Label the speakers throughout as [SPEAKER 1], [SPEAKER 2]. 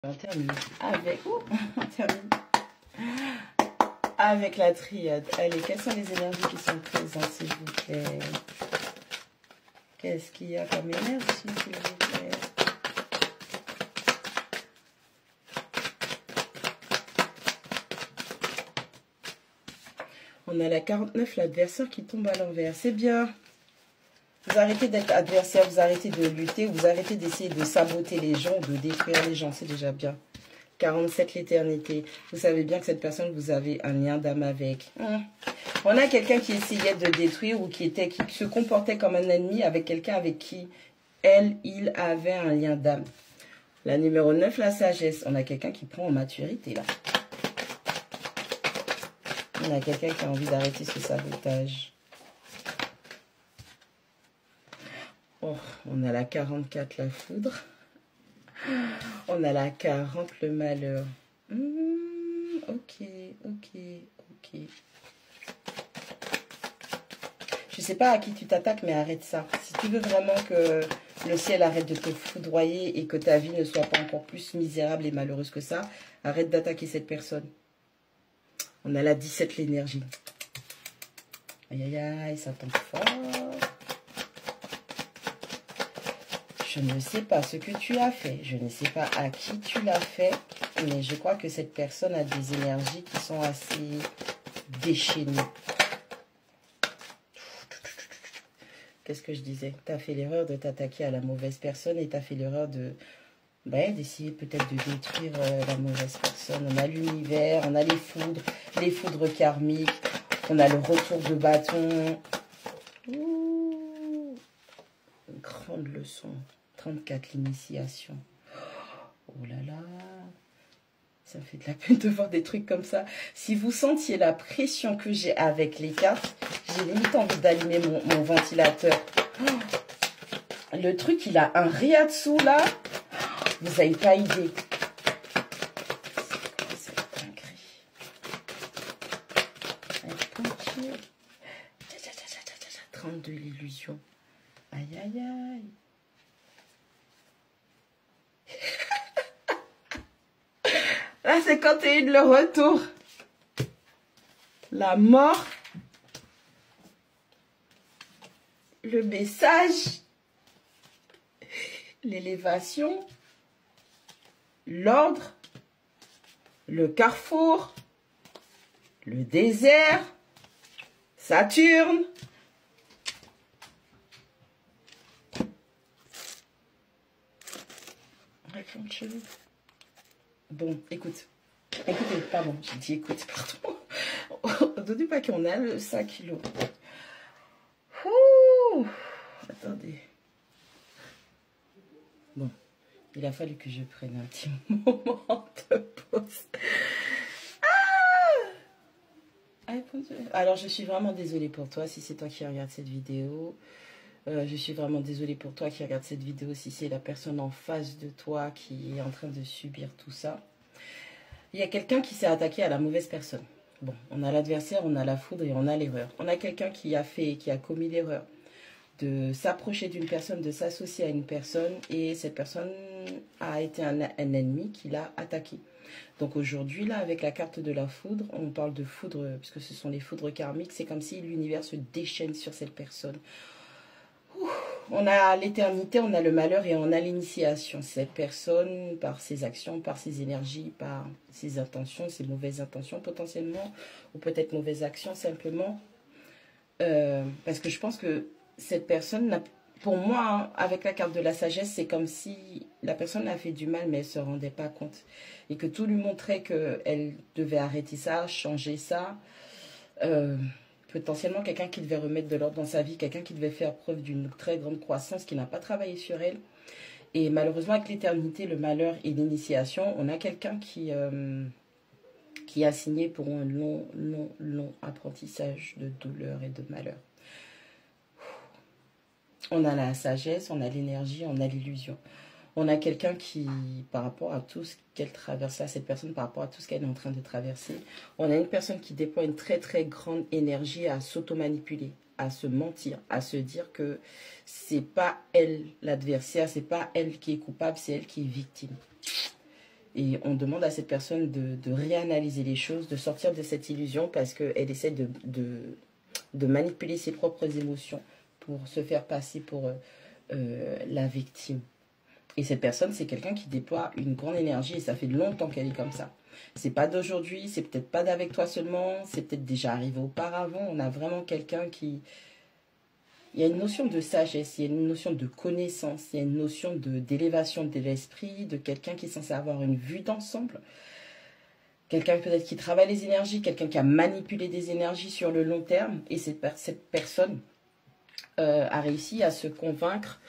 [SPEAKER 1] On termine avec... on termine avec la triade. Allez, quelles sont les énergies qui sont présentes, s'il vous plaît? Qu'est-ce qu'il y a comme énergie, s'il vous plaît? On a la 49, l'adversaire qui tombe à l'envers. C'est bien. Vous arrêtez d'être adversaire, vous arrêtez de lutter, vous arrêtez d'essayer de saboter les gens, de détruire les gens. C'est déjà bien. 47, l'éternité. Vous savez bien que cette personne, vous avez un lien d'âme avec. On a quelqu'un qui essayait de détruire ou qui se comportait comme un ennemi avec quelqu'un avec qui il avait un lien d'âme. La numéro 9, la sagesse. On a quelqu'un qui prend en maturité là. On a quelqu'un qui a envie d'arrêter ce sabotage. Oh, on a la 44, la foudre. On a la 40, le malheur. Ok. Je sais pas à qui tu t'attaques, mais arrête ça. Si tu veux vraiment que le ciel arrête de te foudroyer et que ta vie ne soit pas encore plus misérable et malheureuse que ça, arrête d'attaquer cette personne. On a la 17, l'énergie. Aïe, aïe, aïe, ça tombe fort. Je ne sais pas ce que tu as fait. Je ne sais pas à qui tu l'as fait. Mais je crois que cette personne a des énergies qui sont assez déchaînées. Qu'est-ce que je disais? Tu as fait l'erreur de t'attaquer à la mauvaise personne et tu as fait l'erreur de d'essayer peut-être de détruire la mauvaise personne. On a l'univers, on a les foudres karmiques, on a le retour de bâton. Ouh, une grande leçon. 34, l'initiation. Oh là là, ça me fait de la peine de voir des trucs comme ça. Si vous sentiez la pression que j'ai avec les cartes, j'ai limite envie d'allumer mon ventilateur. Le truc, il a un riatsu là. Vous n'avez pas idée. C'est quoi cette dinguerie? 32, l'illusion. Aïe, aïe, aïe. Là, c'est quand tu es le retour. La mort. Le message. L'élévation. L'ordre. Le carrefour. Le désert. Saturne. Bon, écoute. Écoutez, pardon, j'ai dit écoute, pardon. Ne dis pas qu'on a le 5 kilos. Ouh, attendez. Bon, il a fallu que je prenne un petit moment de pause. Alors, je suis vraiment désolée pour toi si c'est toi qui regardes cette vidéo. Je suis vraiment désolée pour toi qui regarde cette vidéo si c'est la personne en face de toi qui est en train de subir tout ça. Il y a quelqu'un qui s'est attaqué à la mauvaise personne. Bon, on a l'adversaire, on a la foudre et on a l'erreur. On a quelqu'un qui a commis l'erreur de s'approcher d'une personne, de s'associer à une personne et cette personne a été un ennemi qui l'a attaqué. Donc aujourd'hui, là, avec la carte de la foudre, on parle de foudre, puisque ce sont les foudres karmiques, c'est comme si l'univers se déchaîne sur cette personne. On a l'éternité, on a le malheur et on a l'initiation. Cette personne, par ses actions, par ses énergies, par ses intentions, ses mauvaises intentions potentiellement, ou peut-être mauvaises actions simplement. Parce que je pense que cette personne, pour moi, hein, avec la carte de la sagesse, c'est comme si la personne a fait du mal, mais elle ne se rendait pas compte. Et que tout lui montrait qu'elle devait arrêter ça, changer ça. Potentiellement quelqu'un qui devait remettre de l'ordre dans sa vie, quelqu'un qui devait faire preuve d'une très grande croissance, qui n'a pas travaillé sur elle. Et malheureusement, avec l'éternité, le malheur et l'initiation, on a quelqu'un qui a signé pour un long apprentissage de douleur et de malheur. On a la sagesse, on a l'énergie, on a l'illusion. On a quelqu'un qui, par rapport à tout ce qu'elle traverse, là, cette personne, par rapport à tout ce qu'elle est en train de traverser, on a une personne qui déploie une très très grande énergie à s'auto-manipuler, à se mentir, à se dire que c'est pas elle l'adversaire, c'est pas elle qui est coupable, c'est elle qui est victime. Et on demande à cette personne de réanalyser les choses, de sortir de cette illusion parce qu'elle essaie de manipuler ses propres émotions pour se faire passer pour la victime. Et cette personne, c'est quelqu'un qui déploie une grande énergie et ça fait longtemps qu'elle est comme ça. C'est pas d'aujourd'hui, c'est peut-être pas d'avec toi seulement, c'est peut-être déjà arrivé auparavant. On a vraiment quelqu'un qui... Il y a une notion de sagesse, il y a une notion de connaissance, il y a une notion d'élévation de l'esprit, de quelqu'un qui est censé avoir une vue d'ensemble. Quelqu'un peut-être qui travaille les énergies, quelqu'un qui a manipulé des énergies sur le long terme. Et cette personne a réussi à se convaincre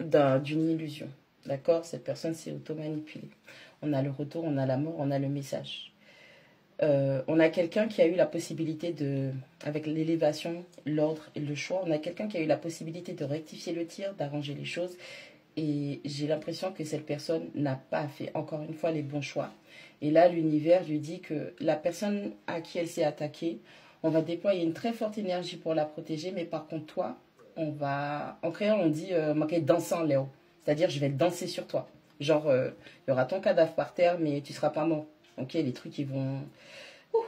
[SPEAKER 1] d'une illusion. D'accord? Cette personne s'est auto-manipulée. On a le retour, on a la mort, on a le message. On a quelqu'un qui a eu la possibilité de, avec l'élévation, l'ordre et le choix, on a quelqu'un qui a eu la possibilité de rectifier le tir, d'arranger les choses. Et j'ai l'impression que cette personne n'a pas fait, encore une fois, les bons choix. Et là, l'univers lui dit que la personne à qui elle s'est attaquée, on va déployer une très forte énergie pour la protéger, mais par contre, toi, on va, en créant, on dit, danser en Léo. C'est-à-dire, je vais danser sur toi. Genre, il y aura ton cadavre par terre, mais tu ne seras pas mort. Ok, les trucs, ils vont...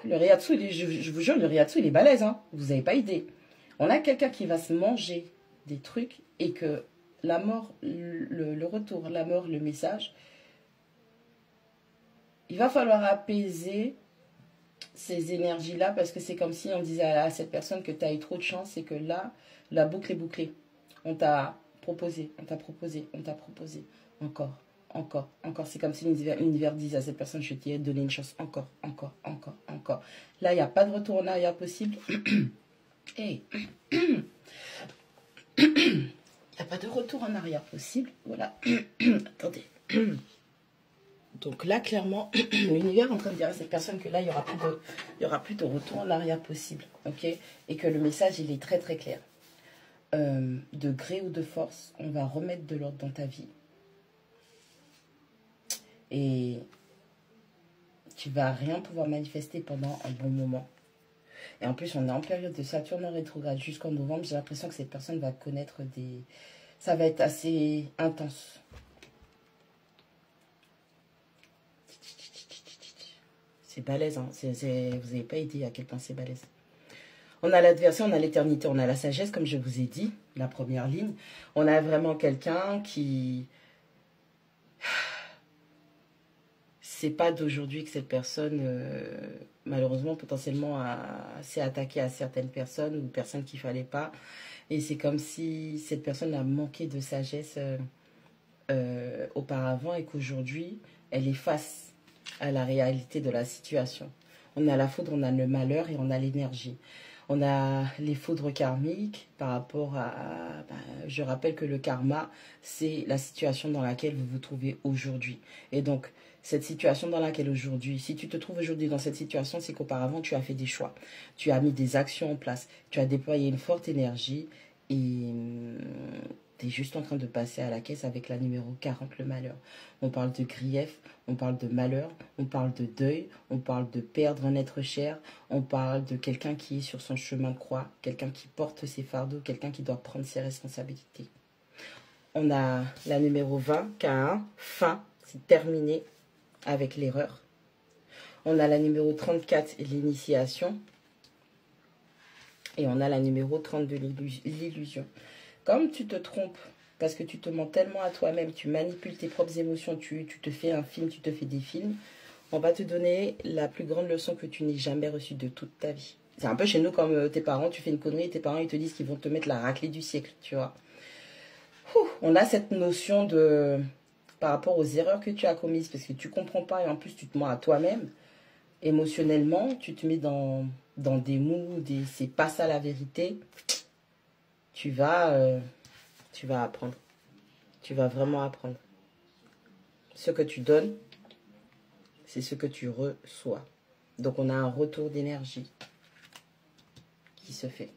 [SPEAKER 1] le Reiatsu, je vous jure, le Reiatsu, il est balèze, hein. Vous n'avez pas idée. On a quelqu'un qui va se manger des trucs et que la mort, le retour, la mort, le message, il va falloir apaiser ces énergies-là parce que c'est comme si on disait à cette personne que tu as eu trop de chance et que là, la boucle est bouclée. On t'a proposé, on t'a proposé, on t'a proposé. Encore, encore, encore. C'est comme si l'univers disait à cette personne, je t'ai donné une chance. Encore, encore, encore, encore. Là, il n'y a pas de retour en arrière possible. Et il n'y a pas de retour en arrière possible. Voilà. Attendez. Donc là, clairement, l'univers est en train de dire à cette personne que là, il n'y aura plus de retour en arrière possible. Ok? Et que le message, il est très, très clair. De gré ou de force, on va remettre de l'ordre dans ta vie. Et tu vas rien pouvoir manifester pendant un bon moment. Et en plus, on est en période de Saturne en rétrograde jusqu'en novembre. J'ai l'impression que cette personne va connaître des... Ça va être assez intense. C'est balèze, hein. Vous n'avez pas idée à quel point c'est balèze. On a l'adversaire, on a l'éternité, on a la sagesse, comme je vous ai dit, la première ligne. On a vraiment quelqu'un qui... C'est pas d'aujourd'hui que cette personne, malheureusement, potentiellement, s'est attaquée à certaines personnes ou personnes qu'il ne fallait pas. Et c'est comme si cette personne a manqué de sagesse auparavant et qu'aujourd'hui, elle est face à la réalité de la situation. On a la foudre, on a le malheur et on a l'énergie. On a les foudres karmiques par rapport à... je rappelle que le karma, c'est la situation dans laquelle vous vous trouvez aujourd'hui. Et donc, cette situation dans laquelle aujourd'hui, si tu te trouves aujourd'hui dans cette situation, c'est qu'auparavant, tu as fait des choix. Tu as mis des actions en place. Tu as déployé une forte énergie et tu es juste en train de passer à la caisse avec la numéro 40, le malheur. On parle de grief, on parle de malheur, on parle de deuil, on parle de perdre un être cher, on parle de quelqu'un qui est sur son chemin de croix, quelqu'un qui porte ses fardeaux, quelqu'un qui doit prendre ses responsabilités. On a la numéro 20, K1, fin, c'est terminé avec l'erreur. On a la numéro 34, l'initiation. Et on a la numéro 32, l'illusion. Comme tu te trompes, parce que tu te mens tellement à toi-même, tu manipules tes propres émotions, tu te fais un film, tu te fais des films, on va te donner la plus grande leçon que tu n'aies jamais reçue de toute ta vie. C'est un peu chez nous comme tes parents, tu fais une connerie et tes parents ils te disent qu'ils vont te mettre la raclée du siècle, tu vois. On a cette notion de... par rapport aux erreurs que tu as commises, parce que tu ne comprends pas et en plus tu te mens à toi-même, émotionnellement, tu te mets dans des moods, c'est pas ça la vérité, tu vas apprendre. Tu vas vraiment apprendre. Ce que tu donnes, c'est ce que tu reçois. Donc on a un retour d'énergie qui se fait.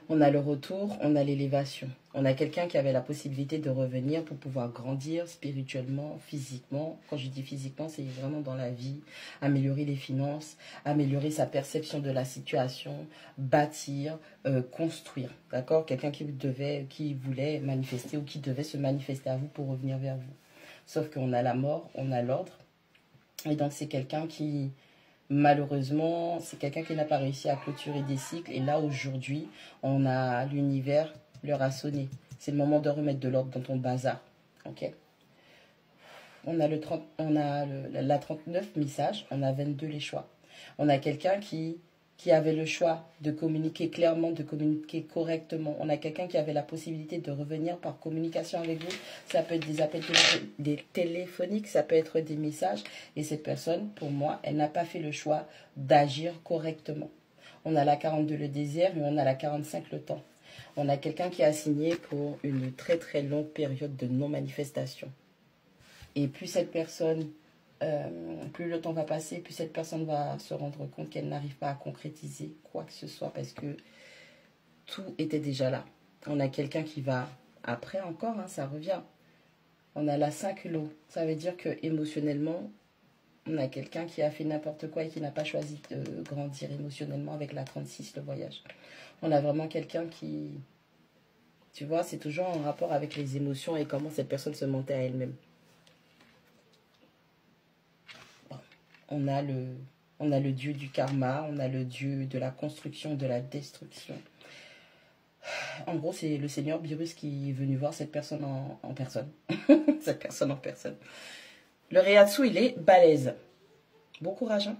[SPEAKER 1] On a le retour, on a l'élévation. On a quelqu'un qui avait la possibilité de revenir pour pouvoir grandir spirituellement, physiquement. Quand je dis physiquement, c'est vraiment dans la vie. Améliorer les finances, améliorer sa perception de la situation, bâtir, construire. D'accord? Quelqu'un qui voulait manifester ou qui devait se manifester à vous pour revenir vers vous. Sauf qu'on a la mort, on a l'ordre. Et donc, c'est quelqu'un qui, malheureusement, c'est quelqu'un qui n'a pas réussi à clôturer des cycles. Et là, aujourd'hui, on a l'univers, l'heure a sonné. C'est le moment de remettre de l'ordre dans ton bazar. Ok? On a, la 39 message, on a 22 les choix. On a quelqu'un qui avait le choix de communiquer clairement, de communiquer correctement. On a quelqu'un qui avait la possibilité de revenir par communication avec vous. Ça peut être des appels téléphoniques, ça peut être des messages. Et cette personne, pour moi, elle n'a pas fait le choix d'agir correctement. On a la 42 le désert et on a la 45 le temps. On a quelqu'un qui a signé pour une très très longue période de non-manifestation. Et plus cette personne, plus le temps va passer, plus cette personne va se rendre compte qu'elle n'arrive pas à concrétiser quoi que ce soit parce que tout était déjà là. On a quelqu'un qui va, après encore, hein, ça revient. On a la 5 lots. Ça veut dire que émotionnellement, on a quelqu'un qui a fait n'importe quoi et qui n'a pas choisi de grandir émotionnellement avec la 36, le voyage. On a vraiment quelqu'un qui, tu vois, c'est toujours en rapport avec les émotions et comment cette personne se mentait à elle-même. On a le dieu du karma, on a le dieu de la construction, de la destruction. En gros, c'est le seigneur Beerus qui est venu voir cette personne en personne. Cette personne en personne. Le Reiatsu, il est balèze. Bon courage, hein.